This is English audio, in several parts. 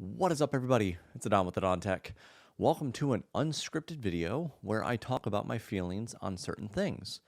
What is up, everybody? It's Adon with Adon Tech. Welcome to an unscripted video where I talk about my feelings on certain things.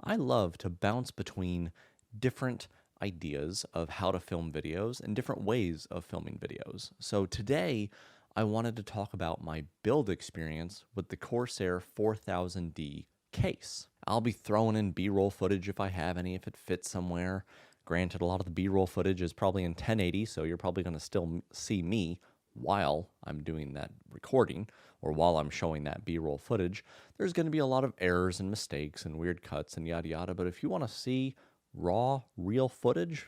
I love to bounce between different ideas of how to film videos and different ways of filming videos. So today, I wanted to talk about my build experience with the Corsair 4000D case. I'll be throwing in B-roll footage if I have any, if it fits somewhere. Granted, a lot of the B-roll footage is probably in 1080, so you're probably going to still see me while I'm doing that recording or while I'm showing that B-roll footage. There's going to be a lot of errors and mistakes and weird cuts and yada yada, but if you want to see raw, real footage,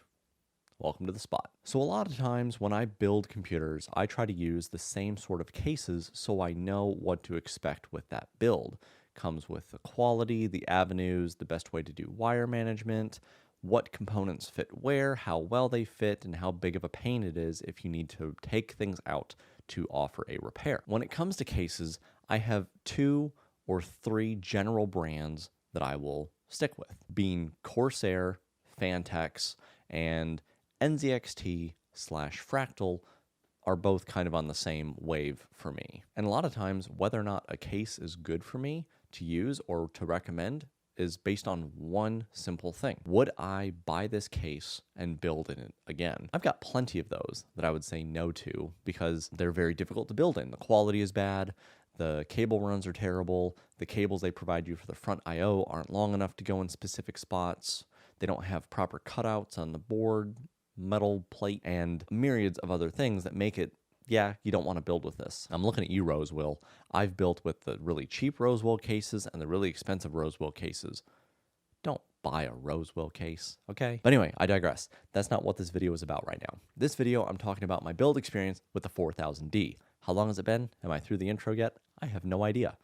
welcome to the spot. So a lot of times when I build computers, I try to use the same sort of cases so I know what to expect with that build. Comes with the quality, the avenues, the best way to do wire management, what components fit where, how well they fit, and how big of a pain it is if you need to take things out to offer a repair. When it comes to cases, I have 2 or 3 general brands that I will stick with, being Corsair, Fantex, and NZXT/Fractal are both kind of on the same wave for me. And a lot of times, whether or not a case is good for me to use or to recommend is based on one simple thing. Would I buy this case and build in it again? I've got plenty of those that I would say no to because they're very difficult to build in. The quality is bad. The cable runs are terrible. The cables they provide you for the front I/O aren't long enough to go in specific spots. They don't have proper cutouts on the board, metal plate, and myriads of other things that make it, yeah, you don't want to build with this. I'm looking at you, Rosewill. I've built with the really cheap Rosewill cases and the really expensive Rosewill cases. Don't buy a Rosewill case, okay? But anyway, I digress. That's not what this video is about right now. This video, I'm talking about my build experience with the 4000D. How long has it been? Am I through the intro yet? I have no idea.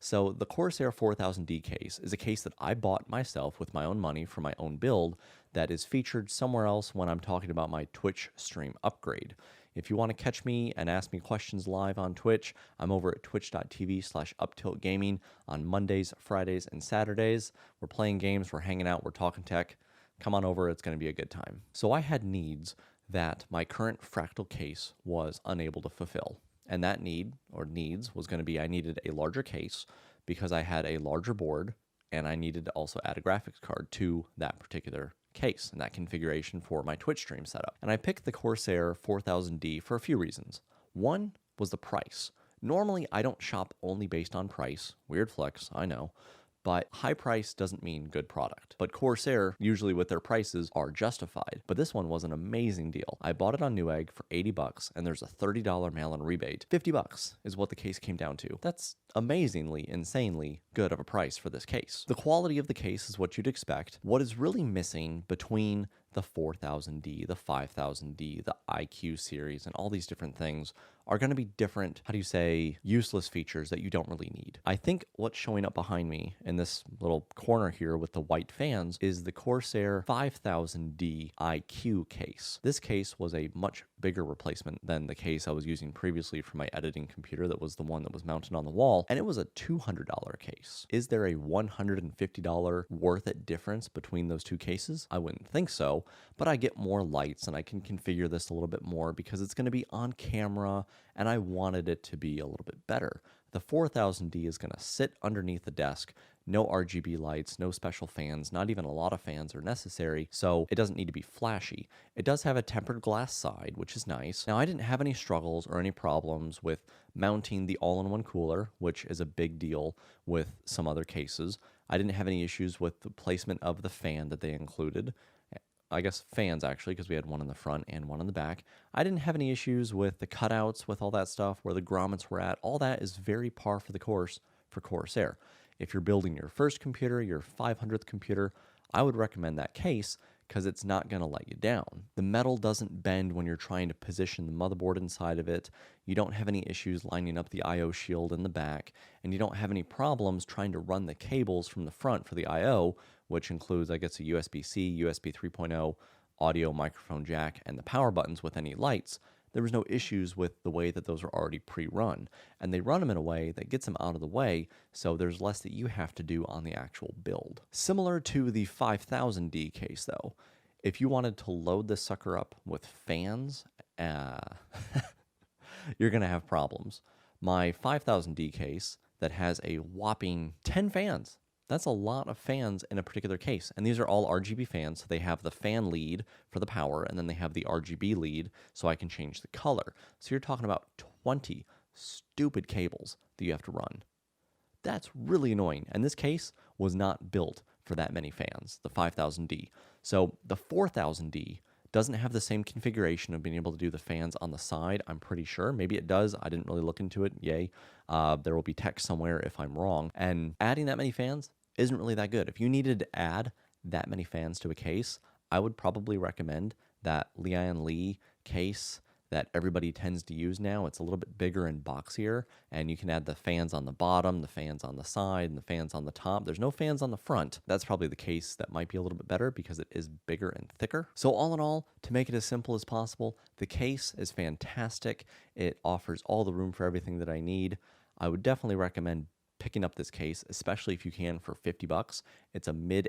So the Corsair 4000D case is a case that I bought myself with my own money for my own build that is featured somewhere else when I'm talking about my Twitch stream upgrade. If you want to catch me and ask me questions live on Twitch, I'm over at twitch.tv/uptiltgaming on Mondays, Fridays, and Saturdays. We're playing games, we're hanging out, we're talking tech. Come on over, it's going to be a good time. So I had needs that my current Fractal case was unable to fulfill. And that needs was going to be I needed a larger case because I had a larger board and I needed to also add a graphics card to that particular case and that configuration for my Twitch stream setup. And I picked the Corsair 4000D for a few reasons. One was the price. Normally, I don't shop only based on price. Weird flex, I know. But high price doesn't mean good product. But Corsair, usually with their prices, are justified. But this one was an amazing deal. I bought it on Newegg for $80 and there's a $30 mail-in rebate. $50 is what the case came down to. That's amazingly, insanely good of a price for this case. The quality of the case is what you'd expect. What is really missing between the 4000D, the 5000D, the IQ series, and all these different things are going to be different, useless features that you don't really need. I think what's showing up behind me in this little corner here with the white fans is the Corsair 5000D IQ case. This case was a much bigger replacement than the case I was using previously for my editing computer that was the one that was mounted on the wall, and it was a $200 case. Is there a $150 worth it difference between those two cases? I wouldn't think so, but I get more lights and I can configure this a little bit more because it's going to be on camera and I wanted it to be a little bit better. The 4000D is going to sit underneath the desk. No RGB lights, no special fans, not even a lot of fans are necessary, so it doesn't need to be flashy. It does have a tempered glass side, which is nice. Now, I didn't have any struggles or any problems with mounting the all-in-one cooler, which is a big deal with some other cases. I didn't have any issues with the placement of the fan that they included. I guess fans, actually, because we had one in the front and one in the back. I didn't have any issues with the cutouts, with all that stuff, where the grommets were at. All that is very par for the course for Corsair. If you're building your first computer, your 500th computer, I would recommend that case because it's not going to let you down. The metal doesn't bend when you're trying to position the motherboard inside of it. You don't have any issues lining up the I/O shield in the back, and you don't have any problems trying to run the cables from the front for the I/O, which includes, I guess, a USB-C, USB 3.0, audio, microphone jack, and the power buttons with any lights. There was no issues with the way that those are already pre-run, and they run them in a way that gets them out of the way, so there's less that you have to do on the actual build. Similar to the 5000D case, though, if you wanted to load this sucker up with fans, you're going to have problems. My 5000D case that has a whopping 10 fans. That's a lot of fans in a particular case. And these are all RGB fans. So they have the fan lead for the power, and then they have the RGB lead so I can change the color. So you're talking about 20 stupid cables that you have to run. That's really annoying. And this case was not built for that many fans, the 5000D. So the 4000D doesn't have the same configuration of being able to do the fans on the side, I'm pretty sure. Maybe it does. I didn't really look into it. Yay. There will be text somewhere if I'm wrong. And adding that many fans isn't really that good. If you needed to add that many fans to a case, I would probably recommend that Lian Li case that everybody tends to use now. It's a little bit bigger and boxier, and you can add the fans on the bottom, the fans on the side, and the fans on the top. There's no fans on the front. That's probably the case that might be a little bit better because it is bigger and thicker. So all in all, to make it as simple as possible, the case is fantastic. It offers all the room for everything that I need. I would definitely recommend picking up this case, especially if you can, for $50. It's a mid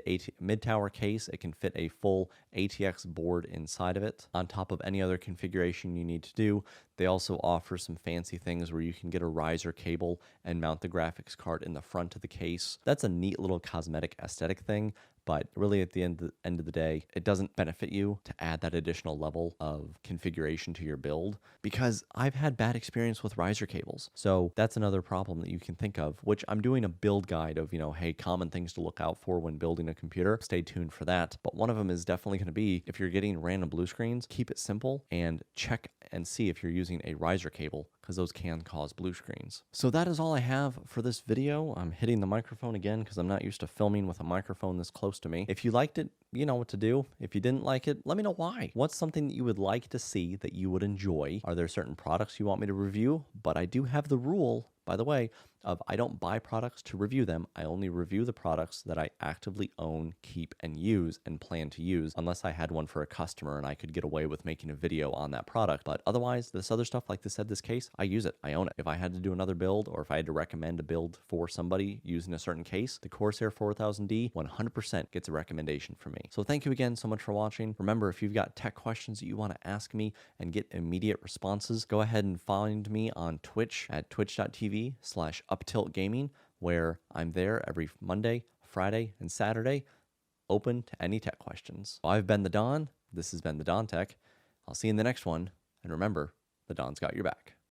tower case. It can fit a full ATX board inside of it, on top of any other configuration you need to do. They also offer some fancy things where you can get a riser cable and mount the graphics card in the front of the case. That's a neat little cosmetic aesthetic thing, but really at the end of the day, it doesn't benefit you to add that additional level of configuration to your build, because I've had bad experience with riser cables. So that's another problem that you can think of, which I'm doing a build guide of, hey, common things to look out for when building a computer. Stay tuned for that. But one of them is definitely going to be, if you're getting random blue screens, keep it simple and check and see if you're using a riser cable, because those can cause blue screens. So that is all I have for this video. I'm hitting the microphone again because I'm not used to filming with a microphone this close to me. If you liked it, you know what to do. If you didn't like it, let me know why. What's something that you would like to see that you would enjoy? Are there certain products you want me to review? But I do have the rule, by the way, of I don't buy products to review them. I only review the products that I actively own, keep, and use and plan to use, unless I had one for a customer and I could get away with making a video on that product. But otherwise, this other stuff, like this case, I use it. I own it. If I had to do another build, or if I had to recommend a build for somebody using a certain case, the Corsair 4000D 100% gets a recommendation from me. So thank you again so much for watching. Remember, if you've got tech questions that you want to ask me and get immediate responses, go ahead and find me on Twitch at twitch.tv/uptiltgaming, where I'm there every Monday, Friday, and Saturday, open to any tech questions. I've been the Don. This has been the Don Tech. I'll see you in the next one. And remember, the Don's got your back.